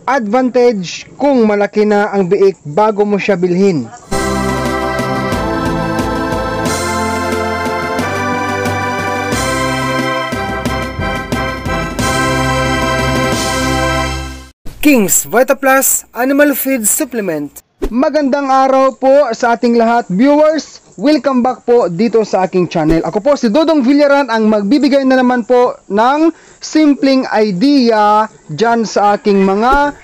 advantage kung malaki na ang biik bago mo siya bilhin. King's VitaPlus Animal Feed Supplement. Magandang araw po sa ating lahat, viewers. Welcome back po dito sa aking channel. Ako po si Dodong Villaran, ang magbibigay na naman po ng simpleng idea dyan sa aking mga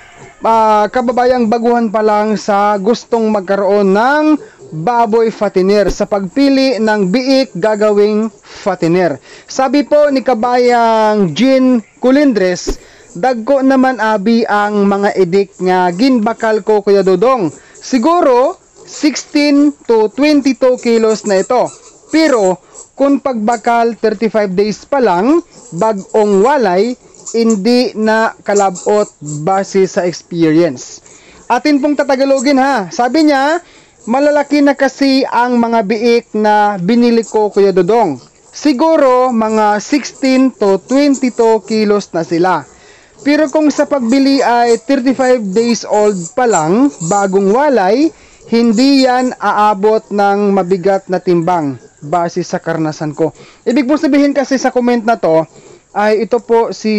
kababayang baguhan pa lang sa gustong magkaroon ng baboy fattener, sa pagpili ng biik gagawing fattener. Sabi po ni kabayang Jean Colindres, dagko naman abi ang mga edik nga ginbakal ko, Kuya Dodong. Siguro 16 to 22 kilos na ito. Pero kung pagbakal 35 days pa lang, bagong walay, hindi na kalabot base sa experience. Atin pong tatagalogin ha. Sabi niya, malalaki na kasi ang mga biik na binili ko, Kuya Dodong. Siguro mga 16 to 22 kilos na sila. Pero kung sa pagbili ay 35 days old pa lang, bagong walay, hindi yan aabot ng mabigat na timbang base sa karanasan ko. Ibig po sabihin kasi sa comment na to, ay ito po si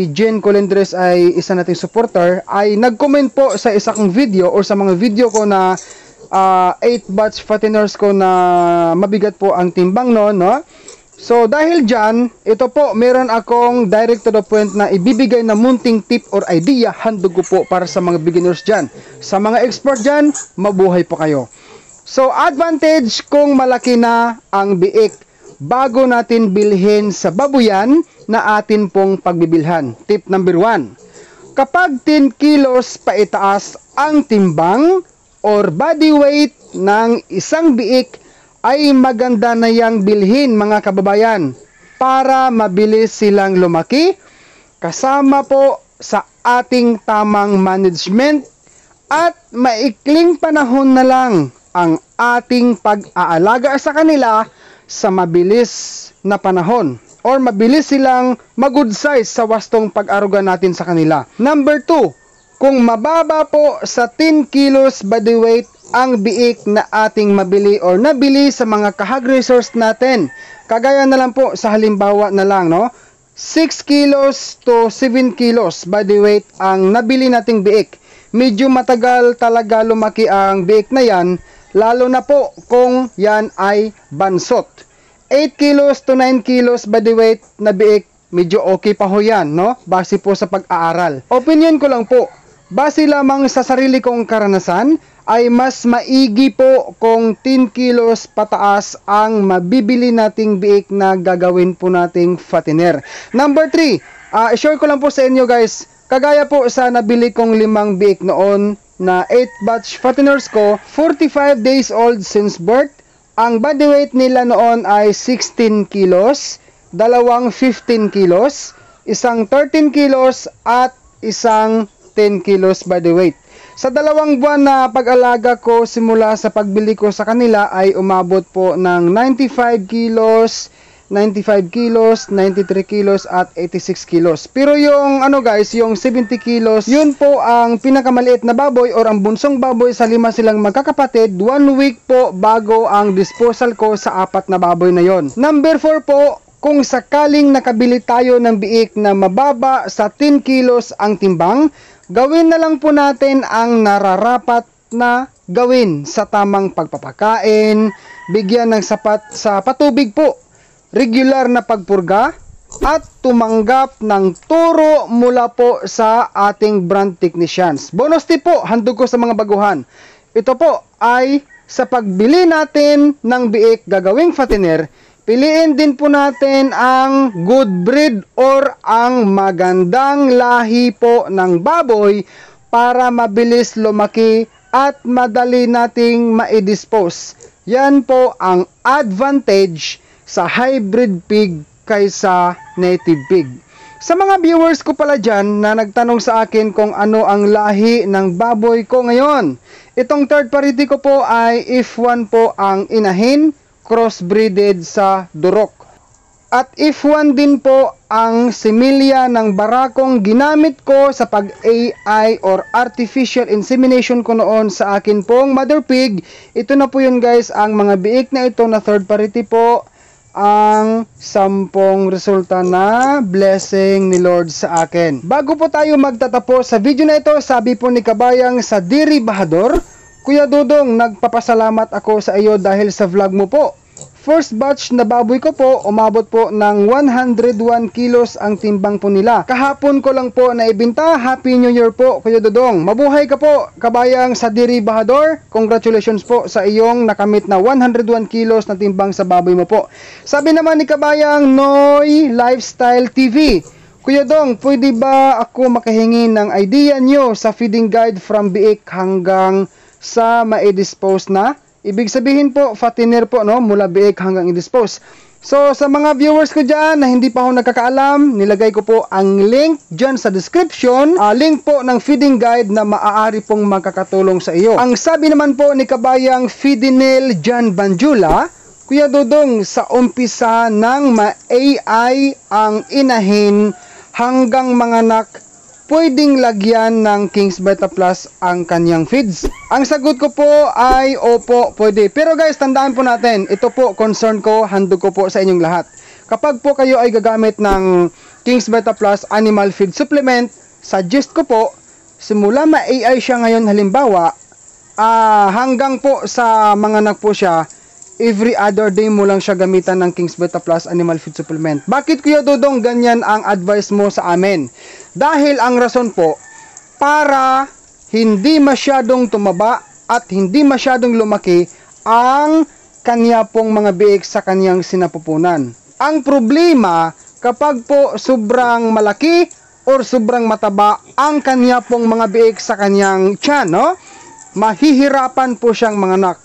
Jean Colindres ay isa nating supporter, ay nag-comment po sa isa kong video or sa mga video ko na 8 batch fatteners ko na mabigat po ang timbang no. So dahil dyan, ito po, meron akong direct to the point na ibibigay na munting tip or idea, handog ko po para sa mga beginners dyan. Sa mga expert dyan, mabuhay po kayo. So advantage kung malaki na ang biik bago natin bilhin sa babuyan na atin pong pagbibilhan. Tip number 1. Kapag 10 kilos paitaas ang timbang or body weight ng isang biik, ay maganda na yang bilhin mga kababayan para mabilis silang lumaki kasama po sa ating tamang management at maikling panahon na lang ang ating pag-aalaga sa kanila sa mabilis na panahon or mabilis silang mag-good size sa wastong pag-aruga natin sa kanila. Number 2, kung mababa po sa 10 kilos body weight ang biik na ating mabili or nabili sa mga kahag resource natin. Kagaya na lang po sa halimbawa na lang 6 kilos to 7 kilos body weight ang nabili nating biik. Medyo matagal talaga lumaki ang biik na yan, lalo na po kung yan ay bansot. 8 kilos to 9 kilos body weight na biik, medyo okay pa ho yan, base po sa pag-aaral. Opinion ko lang po, base lamang sa sarili kong karanasan, ay mas maigi po kung 10 kilos pataas ang mabibili nating biik na gagawin po nating fattener. Number 3, share ko lang po sa inyo guys, kagaya po sa nabili kong 5 biik noon na 8 batch fatteners ko, 45 days old since birth, ang body weight nila noon ay 16 kilos, dalawang 15 kilos, isang 13 kilos at isang 10 kilos body weight. Sa 2 buwan na pag-alaga ko simula sa pagbili ko sa kanila ay umabot po ng 95 kilos, 93 kilos at 86 kilos. Pero yung guys, yung 70 kilos, yun po ang pinakamaliit na baboy or ang bunsong baboy sa 5 silang magkakapatid. 1 week po bago ang disposal ko sa 4 na baboy na yon. Number 4 po, kung sakaling nakabili tayo ng biik na mababa sa 10 kilos ang timbang, gawin na lang po natin ang nararapat na gawin sa tamang pagpapakain, bigyan ng sapat sa patubig po, regular na pagpurga, at tumanggap ng turo mula po sa ating brand technicians. Bonus tip po, handog ko sa mga baguhan. Ito po ay sa pagbili natin ng biik gagawing fattener, piliin din po natin ang good breed or ang magandang lahi po ng baboy para mabilis lumaki at madali nating ma-dispose. Yan po ang advantage sa hybrid pig kaysa native pig. Sa mga viewers ko pala dyan na nagtanong sa akin kung ano ang lahi ng baboy ko ngayon, itong third party ko po ay F1 po ang inahin, crossbreeded sa Durok. At if 1 din po ang similya ng barakong ginamit ko sa pag-AI or artificial insemination ko noon sa akin pong mother pig, ito na po yun guys, ang mga biik na ito na third party po, ang 10 resulta na blessing ni Lord sa akin. Bago po tayo magtatapos sa video na ito, sabi po ni Kabayang sa Diri Bahador, Kuya Dudong, nagpapasalamat ako sa iyo dahil sa vlog mo po. First batch na baboy ko po, umabot po ng 101 kilos ang timbang po nila. Kahapon ko lang po naibenta. Happy New Year po, Kuya Dudong. Mabuhay ka po, Kabayang sa Diri Bahador. Congratulations po sa iyong nakamit na 101 kilos na timbang sa baboy mo po. Sabi naman ni Kabayang Noy Lifestyle TV, Kuya Dong, pwede ba ako makahingi ng idea nyo sa feeding guide from biik hanggang sa ma-dispose na? Ibig sabihin po, fattener po, no? Mula biik hanggang i-dispose. So, sa mga viewers ko dyan na hindi pa ako nagkakaalam, nilagay ko po ang link dyan sa description. Link po ng feeding guide na maaari pong makakatulong sa iyo. Ang sabi naman po ni Kabayang Fidinel Jan Banjula, Kuya Dudong, sa umpisa ng ma-AI ang inahin hanggang manganak, pwedeng lagyan ng King's Beta Plus ang kanyang feeds? Ang sagot ko po ay opo, pwede. Pero guys, tandaan po natin, ito po concern ko, handog ko po sa inyong lahat. Kapag po kayo ay gagamit ng King's Beta Plus Animal Feed Supplement, suggest ko po, simula ma-AI siya ngayon halimbawa, hanggang po sa manganak po siya, every other day mo lang siya gamitan ng King's Beta Plus Animal Feed Supplement. Bakit Kuya Dudong ganyan ang advice mo sa amin? Dahil ang rason po, para hindi masyadong tumaba at hindi masyadong lumaki ang kanya pong mga biik sa kanyang sinapupunan. Ang problema, kapag po sobrang malaki or sobrang mataba ang kanya pong mga biik sa kanyang tiyan, no? Mahihirapan po siyang manganak.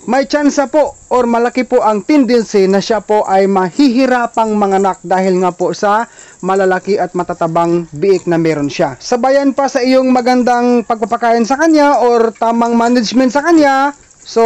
May tsansa po or malaki po ang tendency na siya po ay mahihirapang manganak dahil nga po sa malalaki at matatabang biik na meron siya. Sabayan pa sa iyong magandang pagpapakain sa kanya or tamang management sa kanya, so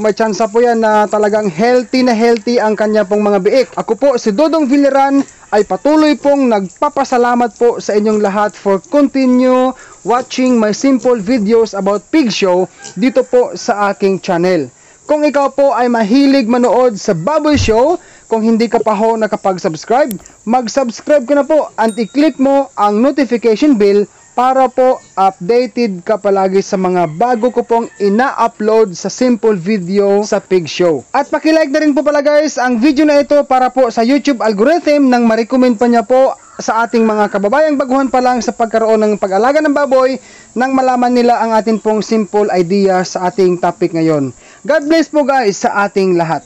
may tsansa po yan na talagang healthy na healthy ang kanya pong mga biik. Ako po si Dudong Villaran ay patuloy pong nagpapasalamat po sa inyong lahat for continue watching my simple videos about pig show dito po sa aking channel. Kung ikaw po ay mahilig manood sa baboy show, kung hindi ka pa ho nakapag-subscribe, mag-subscribe ka na po at i-click mo ang notification bell para po updated ka palagi sa mga bago ko pong ina-upload sa simple video sa pig show. At paki-like na rin po pala guys ang video na ito para po sa YouTube algorithm nang ma-recommend pa niya po sa ating mga kababayang baguhan pa lang sa pagkaroon ng pag-alaga ng baboy nang malaman nila ang ating pong simple idea sa ating topic ngayon. God bless po guys sa ating lahat.